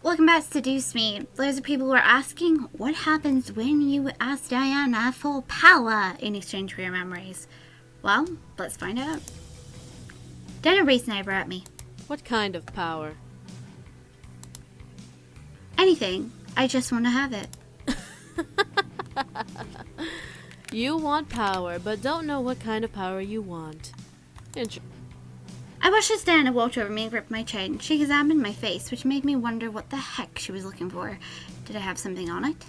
Welcome back to Seduce Me. Loads of people were asking what happens when you ask Diana for power in exchange for your memories. Well, let's find out. Diana raised an eyebrow at me. What kind of power? Anything. I just want to have it. You want power, but don't know what kind of power you want. I watched as Diana walked over me and gripped my chin. She examined my face, which made me wonder what the heck she was looking for. Did I have something on it?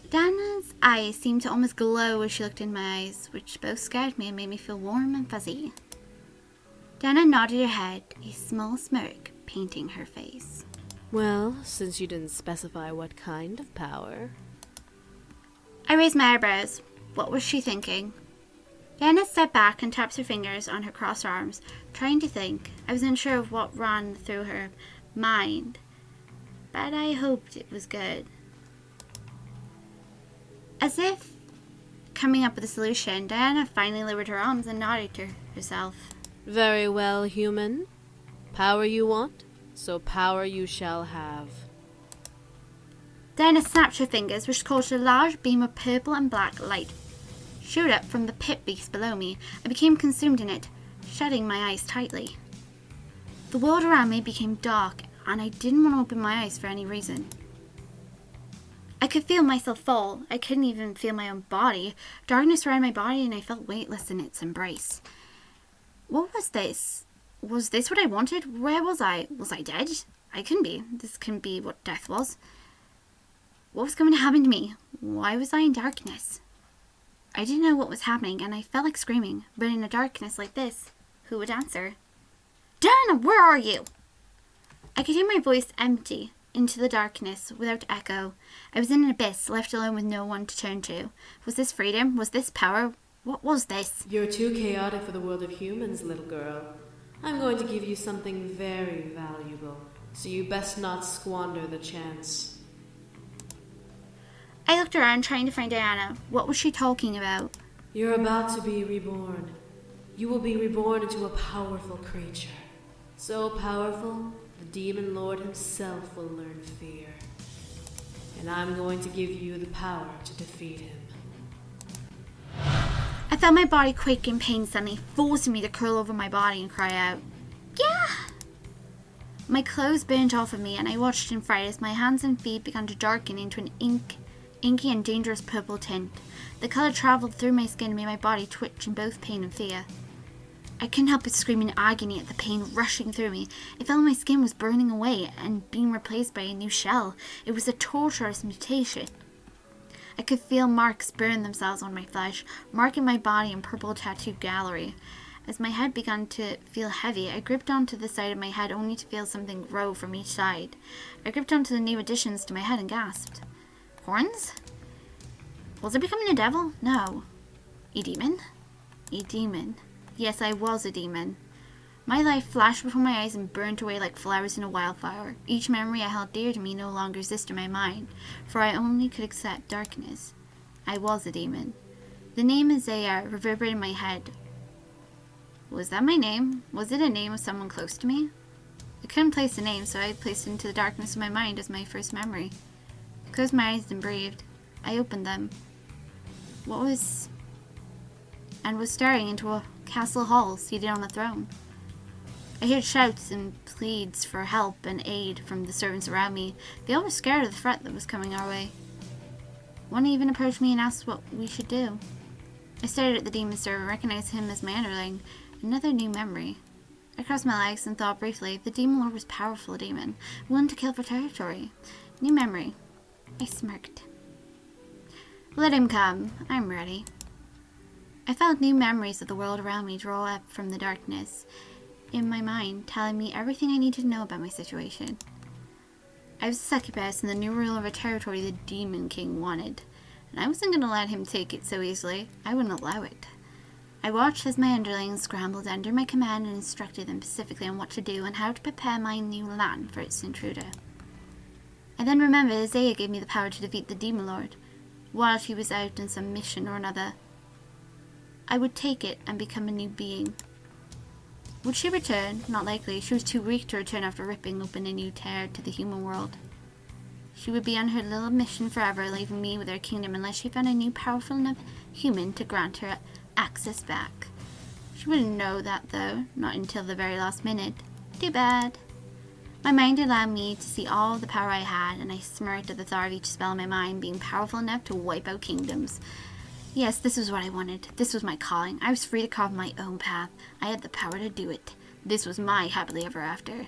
Diana's eyes seemed to almost glow as she looked in my eyes, which both scared me and made me feel warm and fuzzy. Diana nodded her head, a small smirk painting her face. Well, since you didn't specify what kind of power... I raised my eyebrows. What was she thinking? Diana stepped back and tapped her fingers on her crossed arms, trying to think. I was unsure of what ran through her mind, but I hoped it was good. As if coming up with a solution, Diana finally lowered her arms and nodded to herself. Very well, human. Power you want, so power you shall have. Diana snapped her fingers, which caused a large beam of purple and black light shoot up from the pit beast below me. I became consumed in it, shutting my eyes tightly. The world around me became dark, and I didn't want to open my eyes for any reason. I could feel myself fall. I couldn't even feel my own body. Darkness around my body, and I felt weightless in its embrace. What was this? Was this what I wanted? Where was I? Was I dead? I couldn't be. This couldn't be what death was. What was going to happen to me? Why was I in darkness? I didn't know what was happening, and I felt like screaming, but in a darkness like this, who would answer? Diana, where are you? I could hear my voice empty into the darkness without echo. I was in an abyss, left alone with no one to turn to. Was this freedom? Was this power? What was this? You're too chaotic for the world of humans, little girl. I'm going to give you something very valuable, so you best not squander the chance. I looked around, trying to find Diana. What was she talking about? You're about to be reborn. You will be reborn into a powerful creature. So powerful, the demon lord himself will learn fear. And I'm going to give you the power to defeat him. I felt my body quake in pain suddenly, forcing me to curl over my body and cry out, "Yeah!" My clothes burned off of me, and I watched in fright as my hands and feet began to darken into an inky and dangerous purple tint. The color traveled through my skin and made my body twitch in both pain and fear. I couldn't help but scream in agony at the pain rushing through me. It felt like my skin was burning away and being replaced by a new shell. It was a torturous mutation. I could feel marks burn themselves on my flesh, marking my body in purple tattoo gallery. As my head began to feel heavy, I gripped onto the side of my head only to feel something grow from each side. I gripped onto the new additions to my head and gasped. Horns? Was I becoming a devil? No. A demon? A demon. Yes, I was a demon. My life flashed before my eyes and burnt away like flowers in a wildfire. Each memory I held dear to me no longer existed in my mind, for I only could accept darkness. I was a demon. The name Isaiah reverberated in my head. Was that my name? Was it a name of someone close to me? I couldn't place a name, so I placed it into the darkness of my mind as my first memory. I closed my eyes and breathed. I opened them. Was staring into a castle hall seated on a throne. I heard shouts and pleads for help and aid from the servants around me. They all were scared of the threat that was coming our way. One even approached me and asked what we should do. I stared at the demon servant, recognized him as my underling. Another new memory. I crossed my legs and thought briefly. The demon lord was a powerful demon, willing to kill for territory. New memory. I smirked. Let him come. I'm ready. I felt new memories of the world around me draw up from the darkness in my mind, telling me everything I needed to know about my situation. I was a succubus and the new ruler of a territory the Demon King wanted, and I wasn't going to let him take it so easily. I wouldn't allow it. I watched as my underlings scrambled under my command and instructed them specifically on what to do and how to prepare my new land for its intruder. I then remembered Isaiah gave me the power to defeat the Demon Lord, while he was out on some mission or another. I would take it and become a new being. Would she return? Not likely. She was too weak to return after ripping open a new tear to the human world. She would be on her little mission forever, leaving me with her kingdom unless she found a new powerful enough human to grant her access back. She wouldn't know that, though. Not until the very last minute. Too bad. My mind allowed me to see all the power I had, and I smirked at the thought of each spell in my mind being powerful enough to wipe out kingdoms. Yes, this was what I wanted. This was my calling. I was free to carve my own path. I had the power to do it. This was my happily ever after.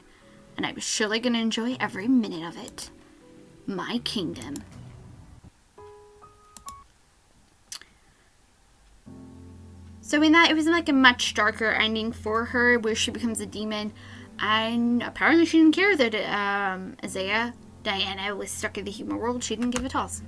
And I was surely going to enjoy every minute of it. My kingdom. So in that, it was like a much darker ending for her, where she becomes a demon. And apparently she didn't care that Isaiah, Diana, was stuck in the human world. She didn't give a toss.